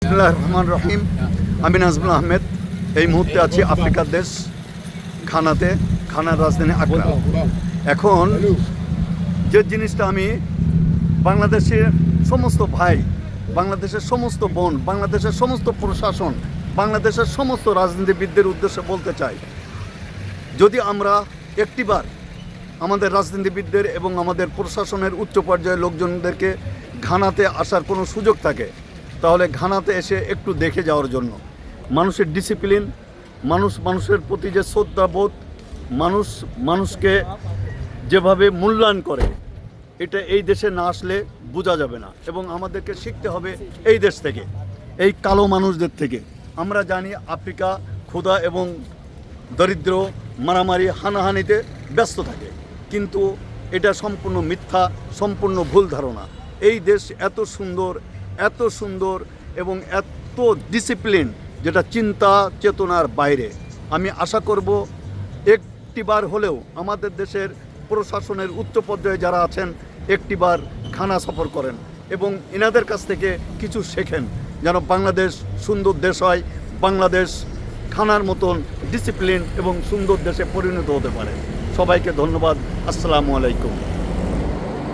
বিসমিল্লাহির রহমানির রহিম। আমি নাজমুল আহমেদ। এই মুহূর্তে আছি আফ্রিকার দেশ ঘানাতে, ঘানার রাজধানী আকরা। এখন যে জিনিসটা আমি বাংলাদেশের সমস্ত ভাই, বাংলাদেশের সমস্ত বোন, বাংলাদেশের সমস্ত প্রশাসন, বাংলাদেশের সমস্ত রাজনীতিবিদদের উদ্দেশ্যে বলতে চাই, যদি আমরা একটিবার আমাদের রাজনীতিবিদদের এবং আমাদের প্রশাসনের উচ্চ পর্যায়ের লোকজনদেরকে ঘানাতে আসার কোনো সুযোগ থাকে, তাহলে ঘানাতে এসে একটু দেখে যাওয়ার জন্য মানুষের ডিসিপ্লিন, মানুষের প্রতি যে শ্রদ্ধাবোধ, মানুষকে যেভাবে মূল্যায়ন করে, এটা এই দেশে না আসলে বোঝা যাবে না। এবং আমাদেরকে শিখতে হবে এই দেশ থেকে, এই কালো মানুষদের থেকে। আমরা জানি আফ্রিকা ক্ষুধা এবং দরিদ্র, মারামারি, হানাহানিতে ব্যস্ত থাকে, কিন্তু এটা সম্পূর্ণ মিথ্যা, সম্পূর্ণ ভুল ধারণা। এই দেশ এত সুন্দর এবং এত ডিসিপ্লিন, যেটা চিন্তা চেতনার বাইরে। আমি আশা করব একটিবার হলেও আমাদের দেশের প্রশাসনের উচ্চ পর্যায়ে যারা আছেন একটিবার ঘানা সফর করেন এবং এনাদের কাছ থেকে কিছু শেখেন, যেন বাংলাদেশ সুন্দর দেশ হয়, বাংলাদেশ ঘানার মতন ডিসিপ্লিন এবং সুন্দর দেশে পরিণত হতে পারে। সবাইকে ধন্যবাদ। আসসালামু আলাইকুম।